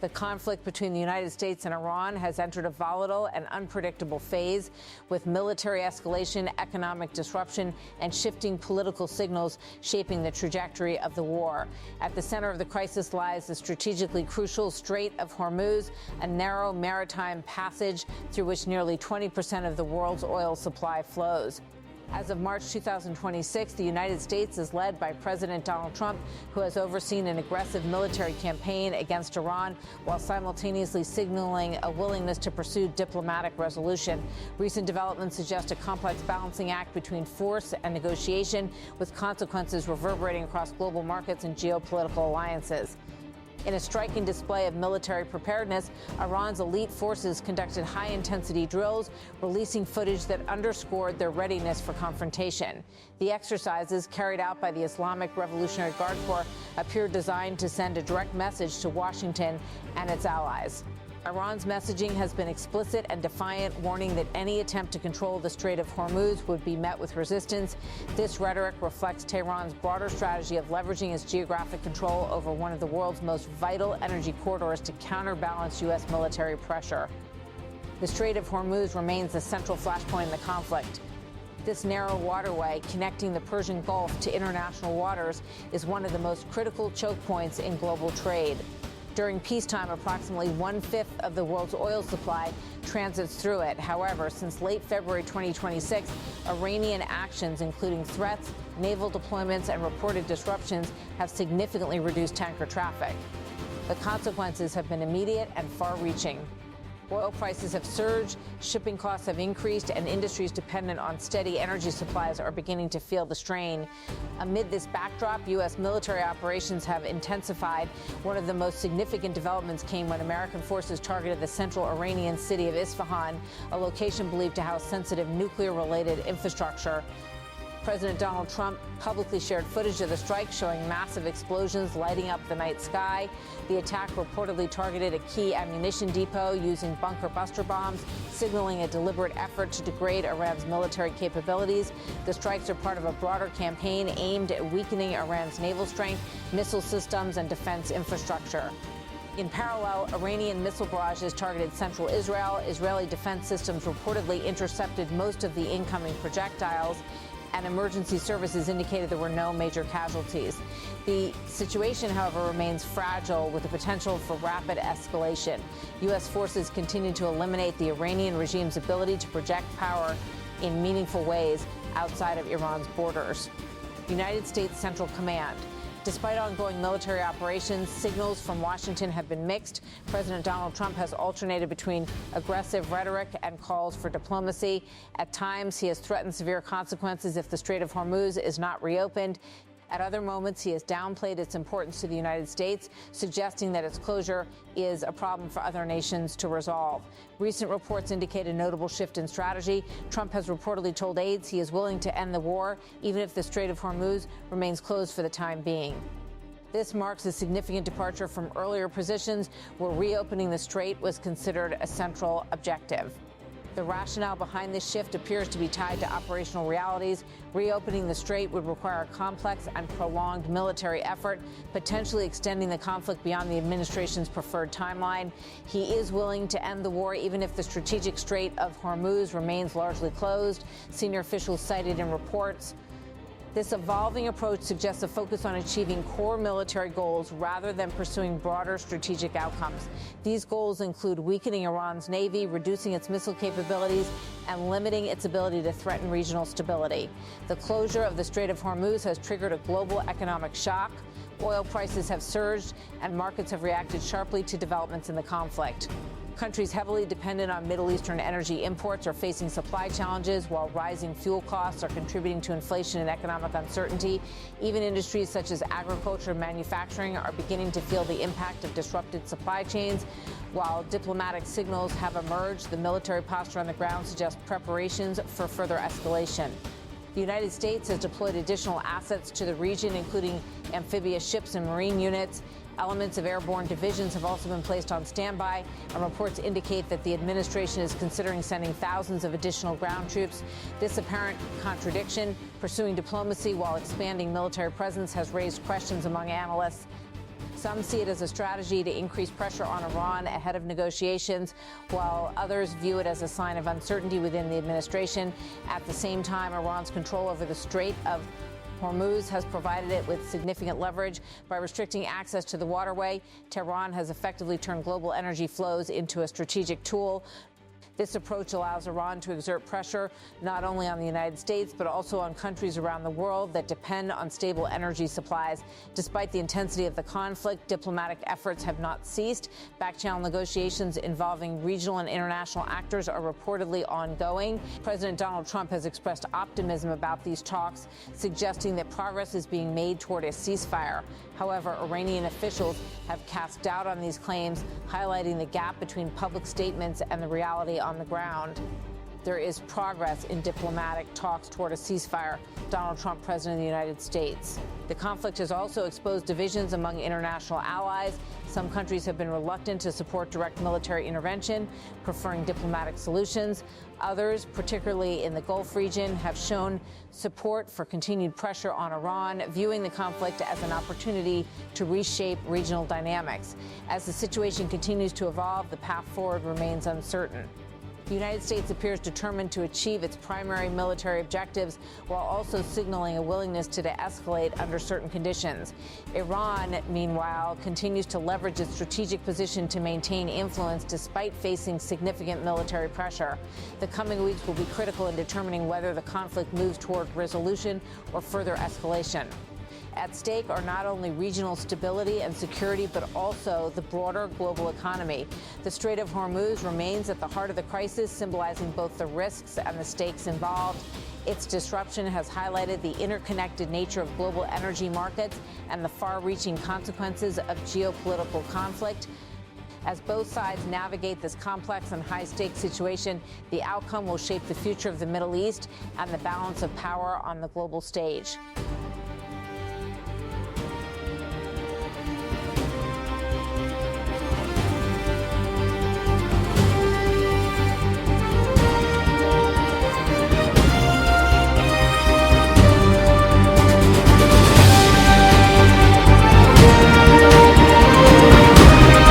The conflict between the United States and Iran has entered a volatile and unpredictable phase, with military escalation, economic disruption, and shifting political signals shaping the trajectory of the war. At the center of the crisis lies the strategically crucial Strait of Hormuz, a narrow maritime passage through which nearly 20% of the world's oil supply flows. As of March 2026, the United States is led by President Donald Trump, who has overseen an aggressive military campaign against Iran while simultaneously signaling a willingness to pursue diplomatic resolution. Recent developments suggest a complex balancing act between force and negotiation, with consequences reverberating across global markets and geopolitical alliances. In a striking display of military preparedness, Iran's elite forces conducted high-intensity drills, releasing footage that underscored their readiness for confrontation. The exercises, carried out by the Islamic Revolutionary Guard Corps, appear designed to send a direct message to Washington and its allies. Iran's messaging has been explicit and defiant, warning that any attempt to control the Strait of Hormuz would be met with resistance. This rhetoric reflects Tehran's broader strategy of leveraging its geographic control over one of the world's most vital energy corridors to counterbalance U.S. military pressure. The Strait of Hormuz remains the central flashpoint in the conflict. This narrow waterway connecting the Persian Gulf to international waters is one of the most critical choke points in global trade. During peacetime, approximately one-fifth of the world's oil supply transits through it. However, since late February 2026, Iranian actions, including threats, naval deployments, and reported disruptions, have significantly reduced tanker traffic. The consequences have been immediate and far-reaching. Oil prices have surged, shipping costs have increased, and industries dependent on steady energy supplies are beginning to feel the strain. Amid this backdrop, U.S. military operations have intensified. One of the most significant developments came when American forces targeted the central Iranian city of Isfahan, a location believed to house sensitive nuclear-related infrastructure. President Donald Trump publicly shared footage of the strike showing massive explosions lighting up the night sky. The attack reportedly targeted a key ammunition depot using bunker buster bombs, signaling a deliberate effort to degrade Iran's military capabilities. The strikes are part of a broader campaign aimed at weakening Iran's naval strength, missile systems, and defense infrastructure. In parallel, Iranian missile barrages targeted central Israel. Israeli defense systems reportedly intercepted most of the incoming projectiles, and emergency services indicated there were no major casualties. The situation, however, remains fragile, with the potential for rapid escalation. U.S. forces continue to eliminate the Iranian regime's ability to project power in meaningful ways outside of Iran's borders. United States Central Command. Despite ongoing military operations, signals from Washington have been mixed. President Donald Trump has alternated between aggressive rhetoric and calls for diplomacy. At times, he has threatened severe consequences if the Strait of Hormuz is not reopened. At other moments, he has downplayed its importance to the United States, suggesting that its closure is a problem for other nations to resolve. Recent reports indicate a notable shift in strategy. Trump has reportedly told aides he is willing to end the war, even if the Strait of Hormuz remains closed for the time being. This marks a significant departure from earlier positions where reopening the strait was considered a central objective. The rationale behind this shift appears to be tied to operational realities. Reopening the strait would require a complex and prolonged military effort, potentially extending the conflict beyond the administration's preferred timeline. He is willing to end the war even if the strategic Strait of Hormuz remains largely closed, senior officials cited in reports. This evolving approach suggests a focus on achieving core military goals rather than pursuing broader strategic outcomes. These goals include weakening Iran's navy, reducing its missile capabilities, and limiting its ability to threaten regional stability. The closure of the Strait of Hormuz has triggered a global economic shock. Oil prices have surged, and markets have reacted sharply to developments in the conflict. Countries heavily dependent on Middle Eastern energy imports are facing supply challenges, while rising fuel costs are contributing to inflation and economic uncertainty. Even industries such as agriculture and manufacturing are beginning to feel the impact of disrupted supply chains. While diplomatic signals have emerged, the military posture on the ground suggests preparations for further escalation. The United States has deployed additional assets to the region, including amphibious ships and marine units. Elements of airborne divisions have also been placed on standby, and reports indicate that the administration is considering sending thousands of additional ground troops. This apparent contradiction, pursuing diplomacy while expanding military presence, has raised questions among analysts. Some see it as a strategy to increase pressure on Iran ahead of negotiations, while others view it as a sign of uncertainty within the administration. At the same time, Iran's control over the Strait of Hormuz has provided it with significant leverage. By restricting access to the waterway, Tehran has effectively turned global energy flows into a strategic tool. This approach allows Iran to exert pressure not only on the United States, but also on countries around the world that depend on stable energy supplies. Despite the intensity of the conflict, diplomatic efforts have not ceased. Back-channel negotiations involving regional and international actors are reportedly ongoing. President Donald Trump has expressed optimism about these talks, suggesting that progress is being made toward a ceasefire. However, Iranian officials have cast doubt on these claims, highlighting the gap between public statements and the reality on the ground. There is progress in diplomatic talks toward a ceasefire. Donald Trump, President of the United States. The conflict has also exposed divisions among international allies. Some countries have been reluctant to support direct military intervention, preferring diplomatic solutions. Others, particularly in the Gulf region, have shown support for continued pressure on Iran, viewing the conflict as an opportunity to reshape regional dynamics. As the situation continues to evolve, the path forward remains uncertain. The United States appears determined to achieve its primary military objectives while also signaling a willingness to de-escalate under certain conditions. Iran, meanwhile, continues to leverage its strategic position to maintain influence despite facing significant military pressure. The coming weeks will be critical in determining whether the conflict moves toward resolution or further escalation. At stake are not only regional stability and security, but also the broader global economy. The Strait of Hormuz remains at the heart of the crisis, symbolizing both the risks and the stakes involved. Its disruption has highlighted the interconnected nature of global energy markets and the far-reaching consequences of geopolitical conflict. As both sides navigate this complex and high-stakes situation, the outcome will shape the future of the Middle East and the balance of power on the global stage.